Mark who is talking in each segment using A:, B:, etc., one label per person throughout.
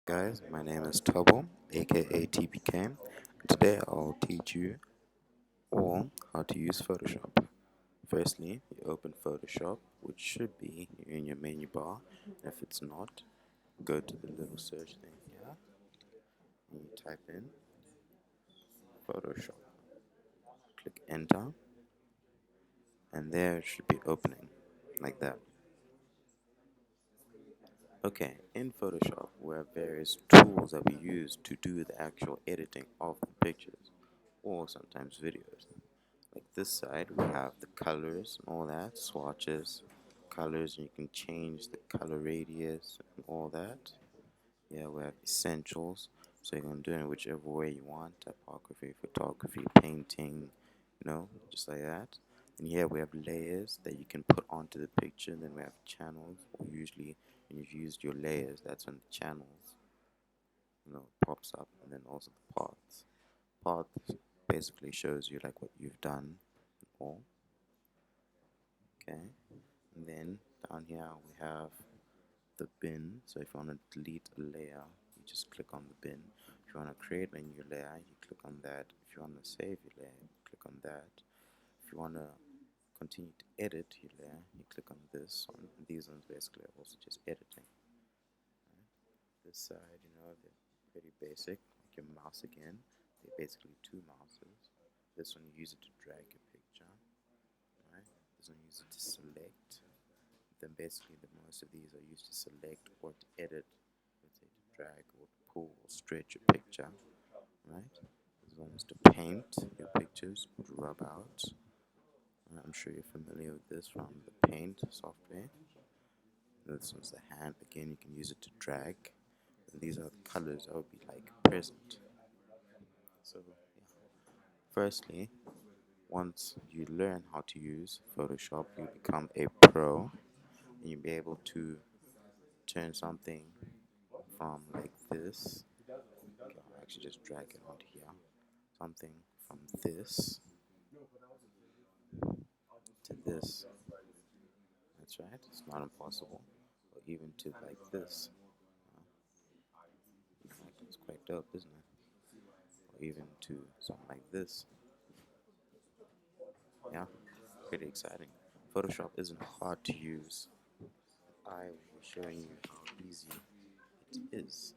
A: Guys, my name is Tobo, aka TBK. Today I'll teach you all how to use Photoshop. Firstly, you open Photoshop, which should be in your menu bar. If it's not, go to the little search thing here and you type in Photoshop. Click enter, and there it should be opening like that. Okay, in Photoshop, we have various tools that we use to do the actual editing of the pictures or sometimes videos. Like this side, we have the colors and all that, swatches, colors, and you can change the color radius and all that. Yeah, we have essentials, so you can do it whichever way you want, typography, photography, painting, just like that. And here we have layers that you can put onto the picture, and then we have channels, or usually when you've used your layers, that's when the channels, pops up, and then also the paths. Paths basically shows you like what you've done, all. Okay, and then down here we have the bin. So if you want to delete a layer, you just click on the bin. If you want to create a new layer, you click on that. If you want to save your layer, you click on that. If you want to continue to edit your layer, you click on this one. These ones basically are also just editing. Right? This side, they're very basic, like your mouse again. They're basically two mouses. This one you use it to drag your picture. Right? This one you use it to select. Then basically most of these are used to select or to edit, let's say to drag or to pull or stretch a picture, right? This one is to paint your pictures, to rub out. I'm sure you're familiar with this from the paint software. This one's the hand, again you can use it to drag. And these are the colors that would be like present. So yeah. Firstly, once you learn how to use Photoshop, you become a pro and you'll be able to turn something from like this. Okay, I'll actually just drag it onto here. Something from this to this. That's right, it's not impossible. Or even to like this. It's quite dope, isn't it? Or even to something like this. Yeah, pretty exciting. Photoshop isn't hard to use. I will be showing you how easy it is.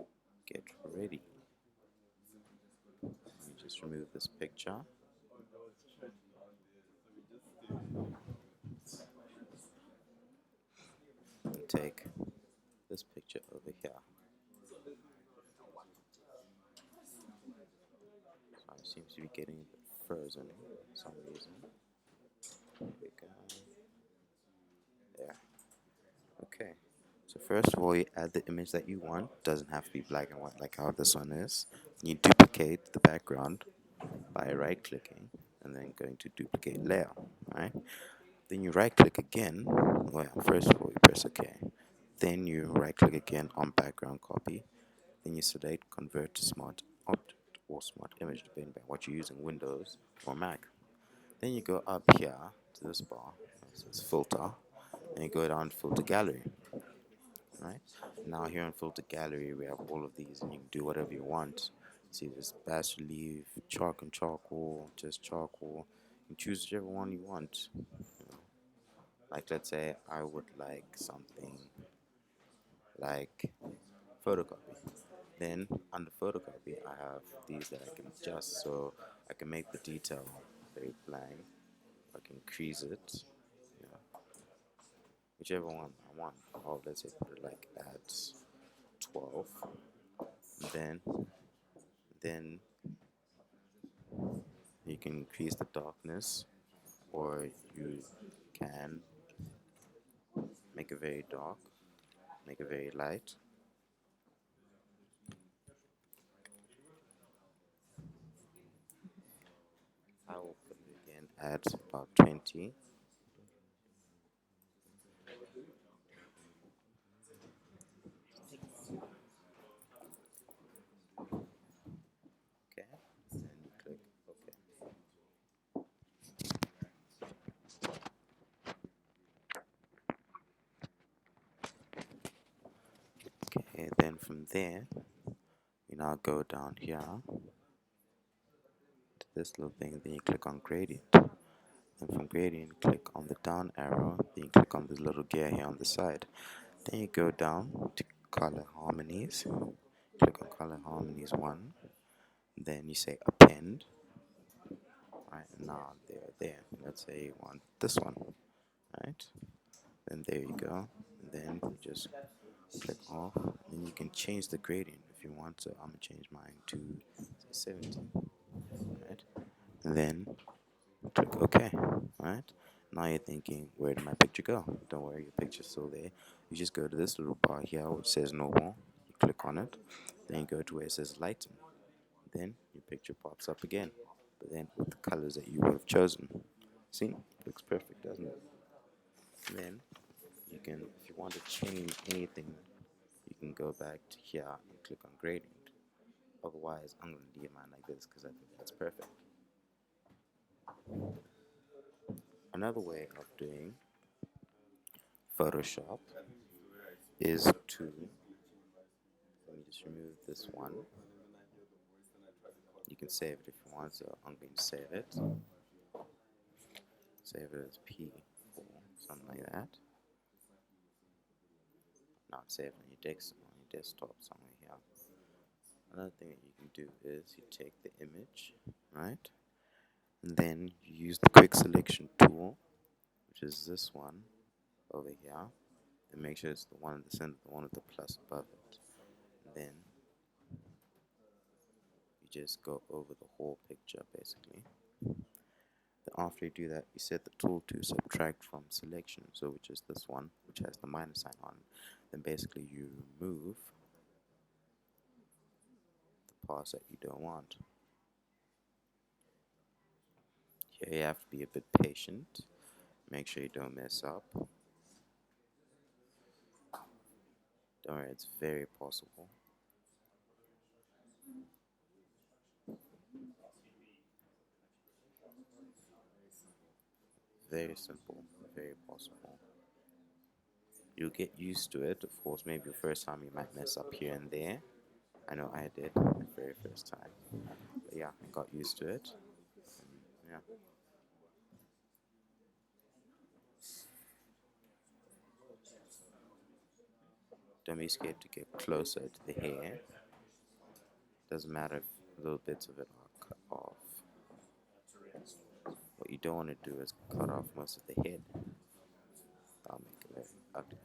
A: Okay, get ready. Let me just remove this picture. And take this picture over here. So it seems to be getting a bit frozen for some reason. There we go. There. Okay. So first of all, you add the image that you want. Doesn't have to be black and white like how this one is. You duplicate the background by right-clicking and then going to duplicate layer. Right. Then you right-click again. Well, first of all, you press OK. Then you right-click again on background copy. Then you select convert to smart object or smart image, depending on what you're using, Windows or Mac. Then you go up here to this bar, it says filter, and you go down to filter gallery. Right? Now here in filter gallery we have all of these, and you can do whatever you want. See this bas relief, chalk and charcoal, just charcoal. You can choose whichever one you want. Like let's say I would like something like photocopy. Then under photocopy I have these that I can adjust, so I can make the detail very blank. I can increase it, whichever one I want. Or let's say put it like at 12. Then then you can increase the darkness, or you can make it very dark, make it very light. I will put it again at about 20. Okay, and you click OK. Okay, then from there, you now go down here to this little thing, then you click on gradient. And from gradient, click on the down arrow, then you click on this little gear here on the side. Then you go down to color harmonies, click on color harmonies 1, then you say append. Right, now they're there. Let's say you want this one, right? Then there you go. And then you just click off. Then you can change the gradient if you want. So I'm gonna change mine to say 70, right? And then click OK, right? Now you're thinking, where did my picture go? Don't worry, your picture's still there. You just go to this little bar here which says normal. You click on it. Then you go to where it says lighten. Then your picture pops up again, but then with the colors that you would have chosen. See, looks perfect, doesn't it? And then you can, if you want to change anything, you can go back to here and click on gradient. Otherwise, I'm going to leave mine like this because I think that's perfect. Another way of doing Photoshop is to, let me just remove this one. You can save it if you want, so I'm going to save it. Save it as P4, something like that. Not save it on your desktop somewhere here. Another thing that you can do is you take the image, right? And then you use the quick selection tool, which is this one over here. And make sure it's the one in the center, the one with the plus above it. And then you just go over the whole picture basically. Then after you do that, you set the tool to subtract from selection, so which is this one, which has the minus sign on. Then basically you remove the parts that you don't want. Here you have to be a bit patient. Make sure you don't mess up. Don't worry, it's very possible. Very simple, very possible. You'll get used to it. Of course, maybe the first time you might mess up here and there. I know I did the very first time. But yeah, I got used to it. Yeah. Don't be scared to get closer to the hair. Doesn't matter if little bits of it are cut off. What you don't want to do is cut off most of the head. That'll make it very ugly.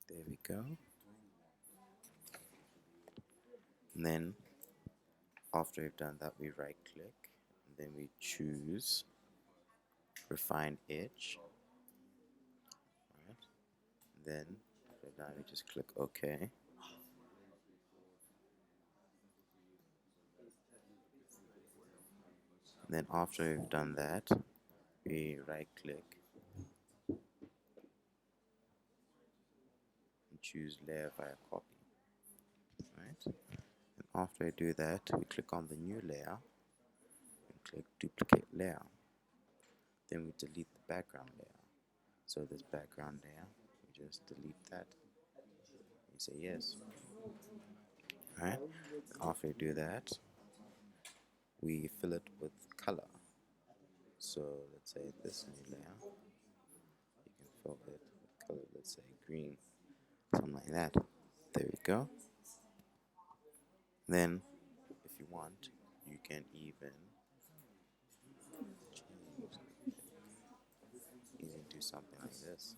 A: There we go. And then after we've done that, we right click and then we choose refine edge. Right. Then after that, we just click OK. And then after we've done that, we right click and choose layer via copy. Right. And after I do that, we click on the new layer and click duplicate layer. Then we delete the background layer. So this background layer, we just delete that. You say yes. Alright. After we do that, we fill it with color. So let's say this new layer, you can fill it with color, let's say green, something like that. There we go. Then, if you want, you can even do something like this.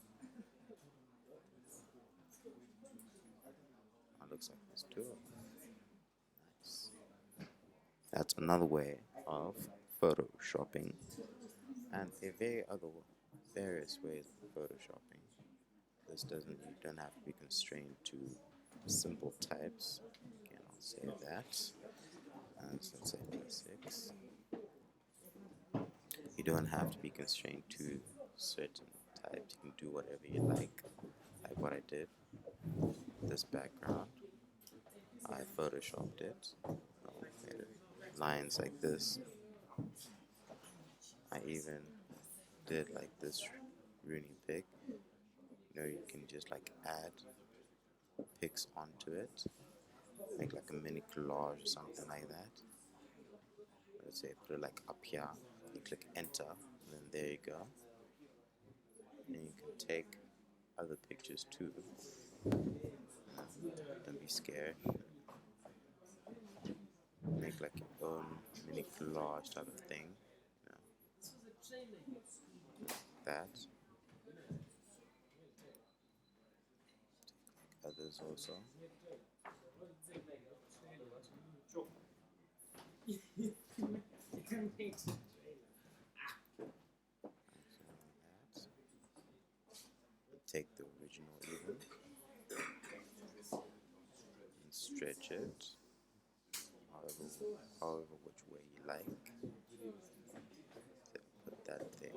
A: It looks like this too. Nice. That's another way of photoshopping, and there are various ways of photoshopping. This doesn't, you don't have to be constrained to simple types. Okay, I'll save that. So let's say basics. You don't have to be constrained to certain types. You can do whatever you like what I did. This background, I photoshopped it. I made it lines like this. I even did like this Rooney pic. You can just like add pics onto it, make like a mini collage or something like that. Let's say put it like up here. You click enter, and then there you go. And you can take other pictures too. Don't be scared. Make like your own mini collage type of thing. That. Others also. Take the original even and stretch it however which way you like. Put that there.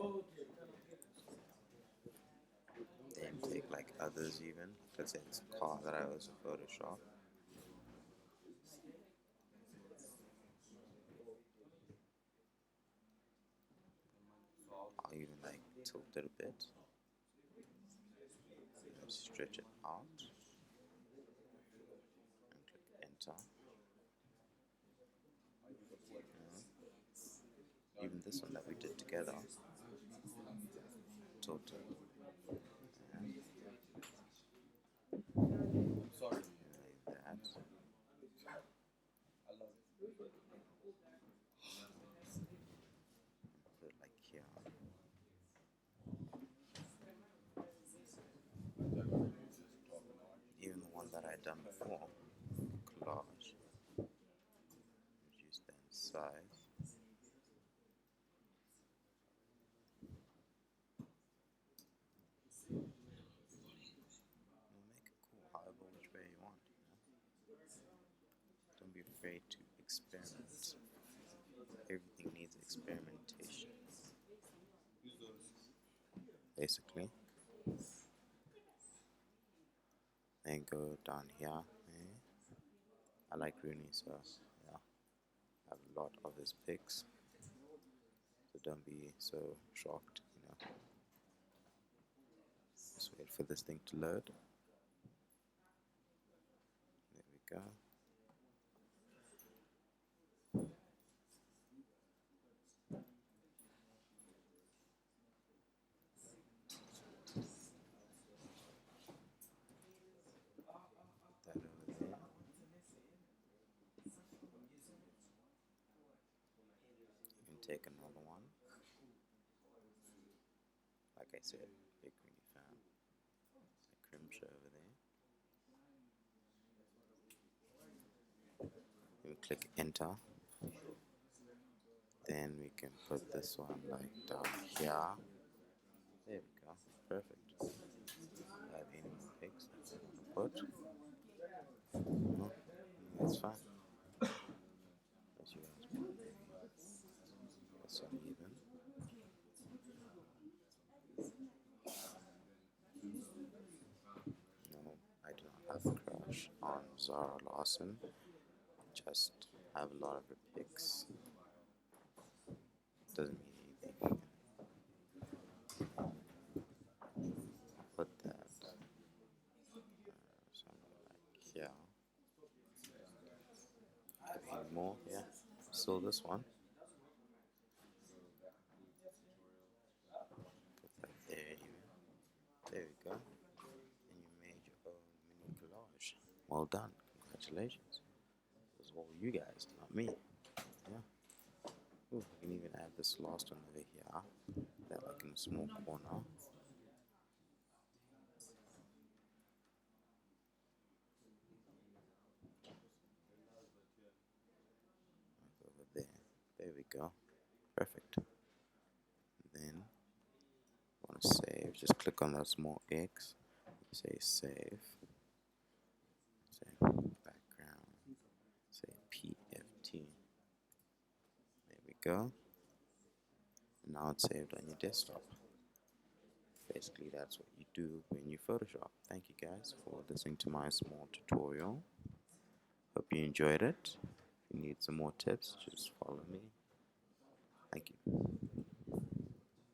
A: Then take like others even. Let's say it's a car that I also Photoshop. I'll even like tilt it a bit. Stretch it out. And click enter. Even this one that we did together. Tilt it. Like that. Put it like here. Even the one that I done before, collage. Reduce that in size. Make it cool however which way you want. Don't be afraid to experiment. Everything needs experimentation. Basically. Then go down here. I like Rooney, so yeah, I have a lot of his pics. So don't be so shocked, Just wait for this thing to load. There we go. That over there. You can take another one. Like I said, big Rooney fan. A crimshaw over there. You click enter. Then we can put this one like down here. There we go. Perfect. Have any more pics that I want to put? No, that's fine. As you guys put maybe this one even. No, I do not have a crush on Zara Lawson. Just have a lot of her pics. Doesn't mean anything. Put that somewhere like here. Have any more? Yeah. Still this one. Put that there even. There we go. And you made your own mini collage. Well done. Congratulations. It was all you guys, not me. Yeah. Ooh, we can even add this last one over here. That like in a small corner. Over there. There we go. Perfect. Then want to save, just click on that small X, say save, say background, say PFT. There we go. And now it's saved on your desktop. Basically, that's what you do when you Photoshop. Thank you guys for listening to my small tutorial. Hope you enjoyed it. If you need some more tips, just follow me.